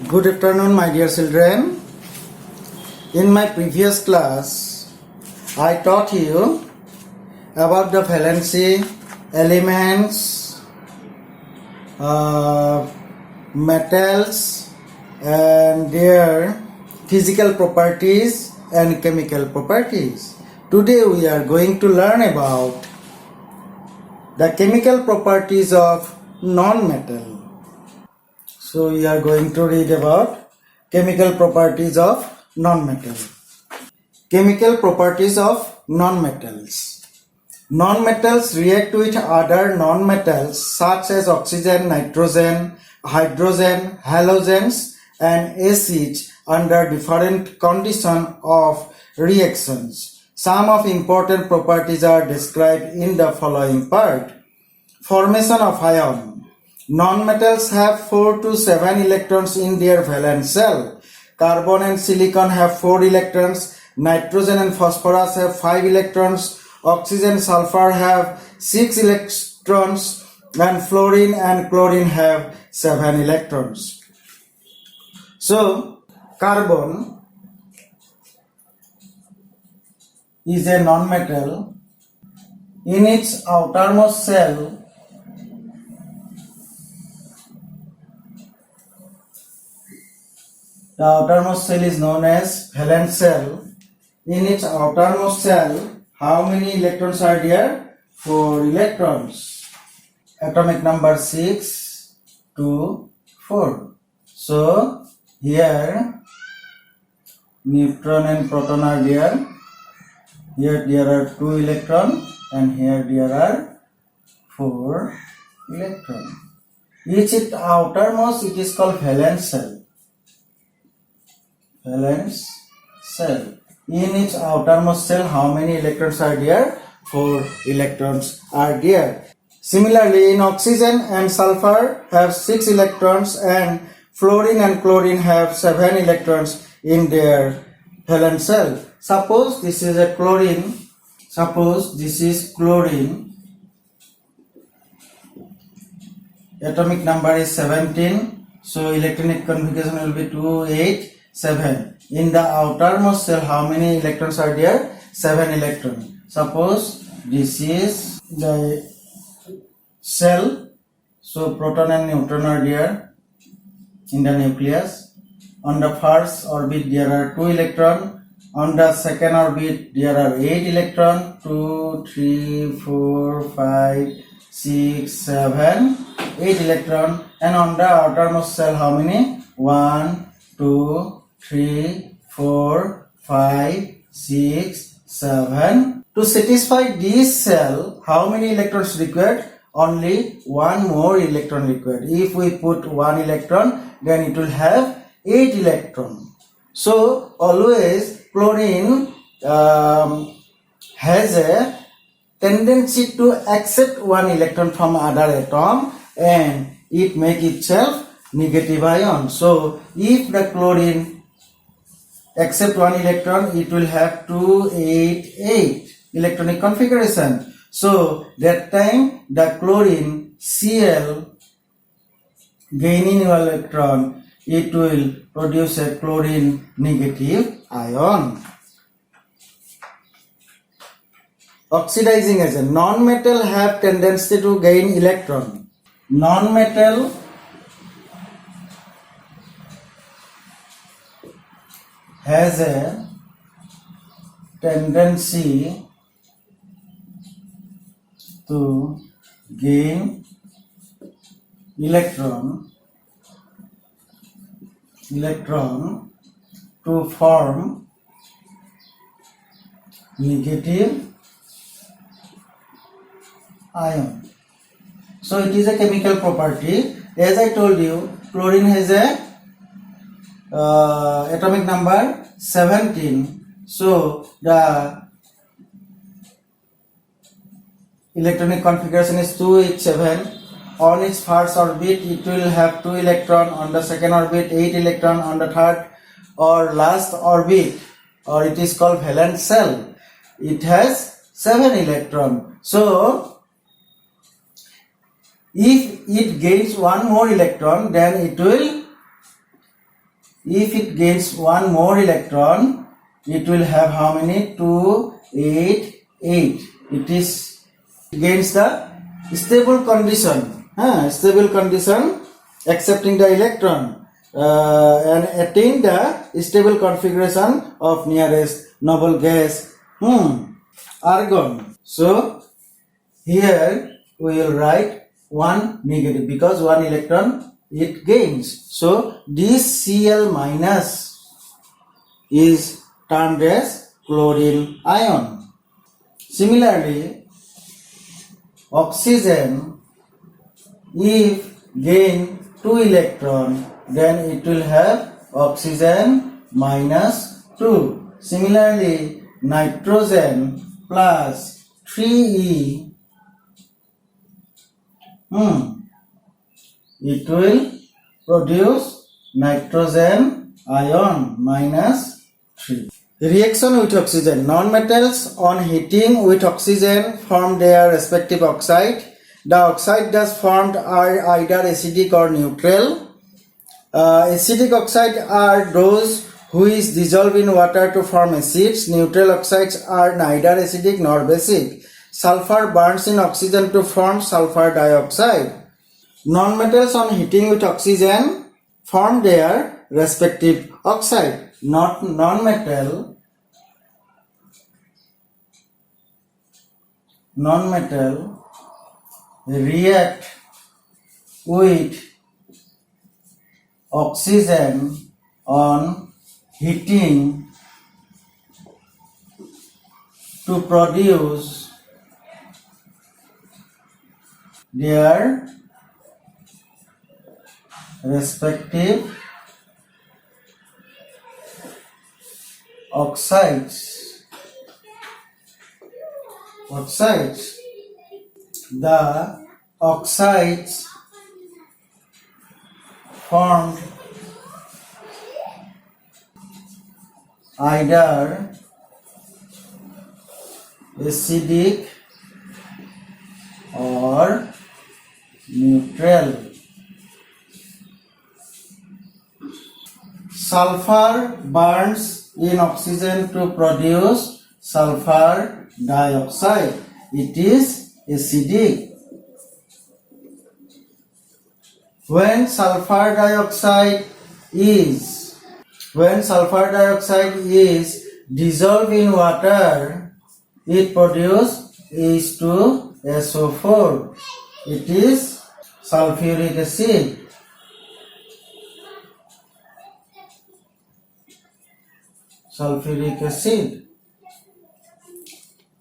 Good afternoon, my dear children. In my previous class, I taught you about the valency, elements, metals, and their physical properties and chemical properties. Today we are going to learn about the chemical properties of non-metal. So we are going to read about chemical properties of non-metal. Chemical properties of non-metals. Non-metals react with other non-metals such as oxygen, nitrogen, hydrogen, halogens and acids under different conditions of reactions. Some of important properties are described in the following part. Formation of ion. Non-metals have 4 to 7 electrons in their valence shell. Carbon and silicon have 4 electrons. Nitrogen and phosphorus have 5 electrons. Oxygen and sulfur have 6 electrons. And fluorine and chlorine have 7 electrons. So, carbon is a non-metal. In its outermost shell, the outermost shell is known as valence shell. In its outermost shell, how many electrons are there? 4 electrons. Atomic number 6 to 4. So, here neutron and proton are there. Here there are 2 electrons and here there are 4 electrons. Each outermost it is called valence shell. Valence shell. In its outermost shell, how many electrons are there? 4 electrons are there. Similarly, in oxygen and sulfur have 6 electrons and fluorine and chlorine have 7 electrons in their valence shell. Suppose this is a chlorine. Suppose this is chlorine. Atomic number is 17. So electronic configuration will be 2, 8. 7. In the outermost shell, how many electrons are there? 7 electrons. Suppose this is the shell. So proton and neutron are there in the nucleus. On the first orbit there are 2 electrons. On the second orbit there are 8 electrons. 2, 3, 4, 5, 6, 7, 8 electrons. And on the outermost shell, how many? 1, 2, 3, 4, 5, 6, 7. To satisfy this cell, how many electrons required? Only one more electron required. If we put 1 electron, then it will have 8 electrons. So, always chlorine has a tendency to accept 1 electron from other atom and it make itself negative ion. So, if the chlorine accept 1 electron, it will have 2, 8, 8 electronic configuration. So that time the chlorine Cl gaining 1 electron, it will produce a chlorine negative ion. Oxidizing agent. Non-metal have tendency to gain electron. Non-metal has a tendency to gain electron to form negative ion. So it is a chemical property. As I told you, chlorine has a atomic number 17. So the electronic configuration is 2, 8, 7. On its first orbit it will have 2 electron. On the second orbit 8 electron. On the third or last orbit, or it is called valence shell, it has 7 electron. So if it gains 1 more electron, then it will if it gains one more electron, it will have how many? 2, 8, 8. It gains the stable condition, stable condition accepting the electron and attain the stable configuration of nearest noble gas, argon. So here we will write 1 negative because 1 electron it gains. So this Cl minus is termed as chlorine ion. Similarly, oxygen, if gain 2 electron, then it will have oxygen minus 2. Similarly, nitrogen plus 3E, it will produce nitrogen ion minus 3. Reaction with oxygen. Non-metals on heating with oxygen form their respective oxide. The oxide thus formed are either acidic or neutral. Acidic oxides are those which dissolve in water to form acids. Neutral oxides are neither acidic nor basic. Sulfur burns in oxygen to form sulfur dioxide. Non-metals on heating with oxygen form their respective oxide. Non-metal react with oxygen on heating to produce their respective oxides. The oxides formed either acidic or neutral. Sulfur burns in oxygen to produce sulfur dioxide. It is acidic. When sulfur dioxide is dissolved in water, it produces H2SO4. It is sulfuric acid.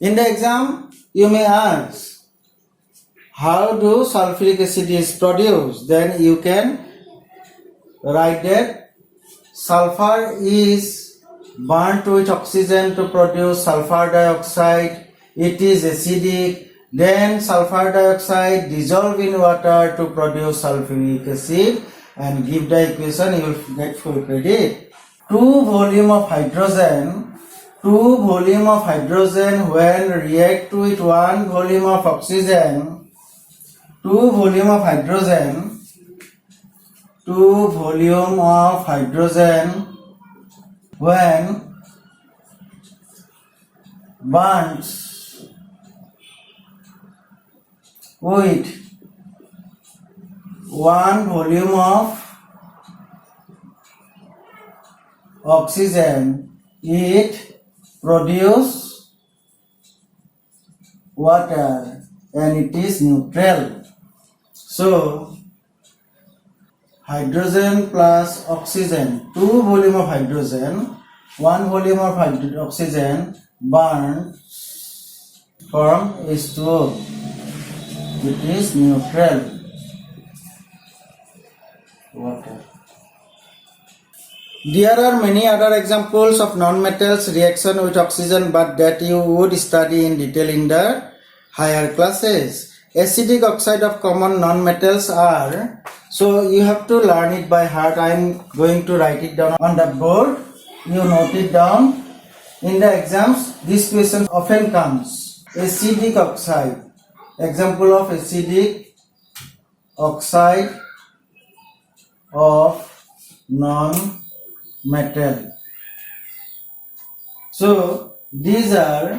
In the exam, you may ask, how do sulfuric acid is produced? Then you can write that sulfur is burnt with oxygen to produce sulfur dioxide. It is acidic. Then sulfur dioxide dissolved in water to produce sulfuric acid, and give the equation, you will get full credit. 2 volume of hydrogen when react with 1 volume of oxygen, 2 volume of hydrogen when burns with 1 volume of oxygen, it produces water and it is neutral. So hydrogen plus oxygen, 2 volume of hydrogen, 1 volume of oxygen burns form H2O. It is neutral water. There are many other examples of non-metals reaction with oxygen, but that you would study in detail in the higher classes. Acidic oxide of common non-metals are, so you have to learn it by heart. I am going to write it down on the board. You note it down. In the exams, this question often comes. Acidic oxide. Example of acidic oxide of non-metals. metal. So these are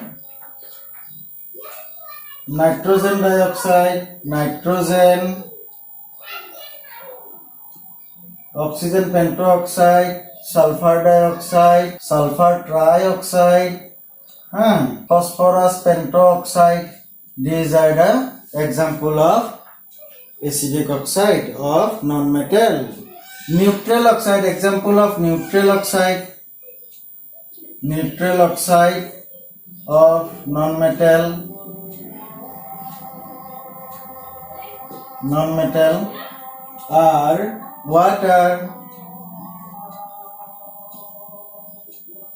nitrogen dioxide, nitrogen, oxygen pentoxide, sulfur dioxide, sulfur trioxide, phosphorus pentoxide. These are the example of acidic oxide of non-metal. Neutral oxide, example of neutral oxide. Neutral oxide of non-metal. Non-metal are water,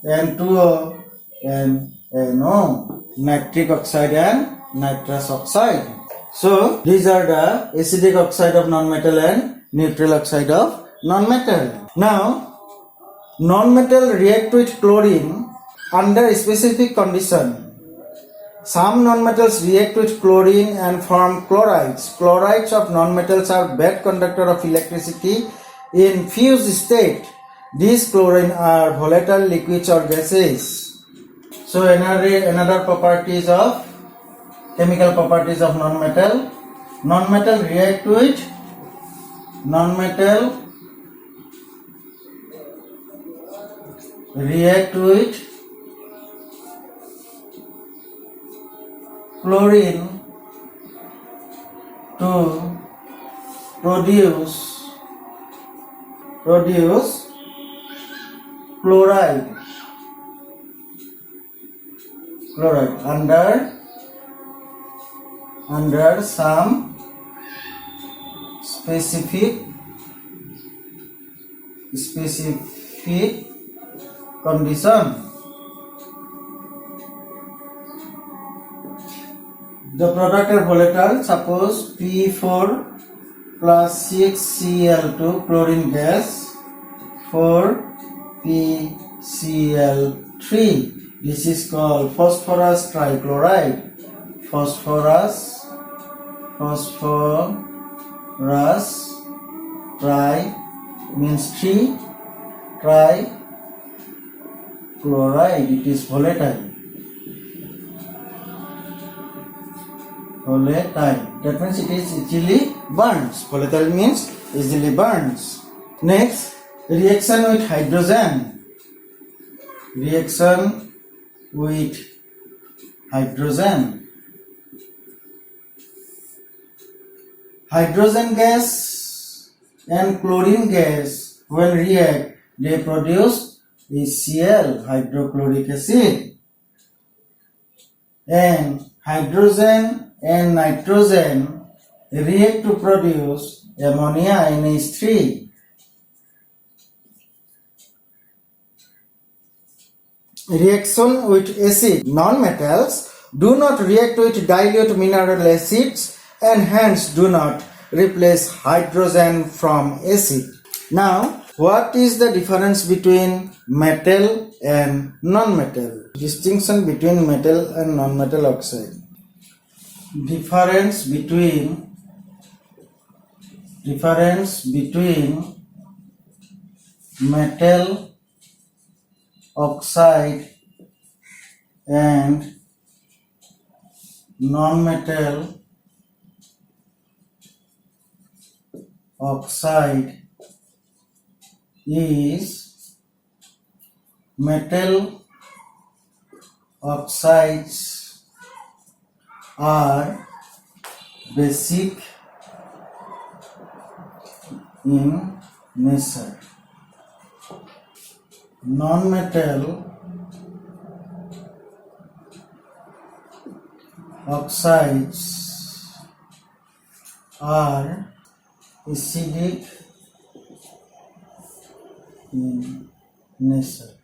N2O and NO, nitric oxide and nitrous oxide. So these are the acidic oxide of non-metal and neutral oxide of non-metal. Now non-metal react with chlorine under a specific condition. Some nonmetals react with chlorine and form chlorides. Chlorides of nonmetals are bad conductor of electricity in fused state. These chlorine are volatile liquids or gases. So another properties of chemical properties of nonmetal. Nonmetal react with chlorine to produce chloride under some specific condition. The product are volatile. Suppose P4 plus 6Cl2 chlorine gas 4PCl3. This is called phosphorus trichloride. Phosphorus tri means 3, trichloride. It is volatile. That means it is easily burns. Volatile means easily burns. Next, reaction with hydrogen. Hydrogen gas and chlorine gas, when react, they produce HCl, hydrochloric acid. And hydrogen and nitrogen react to produce ammonia, NH3. Reaction with acid. Non-metals do not react with dilute mineral acids and hence do not replace hydrogen from acid. Now, what is the difference between metal and non-metal? Distinction between metal and non-metal oxide. Difference between metal oxide and non-metal oxide is metal oxides are basic in nature. Non-metal oxides are acidic in nature.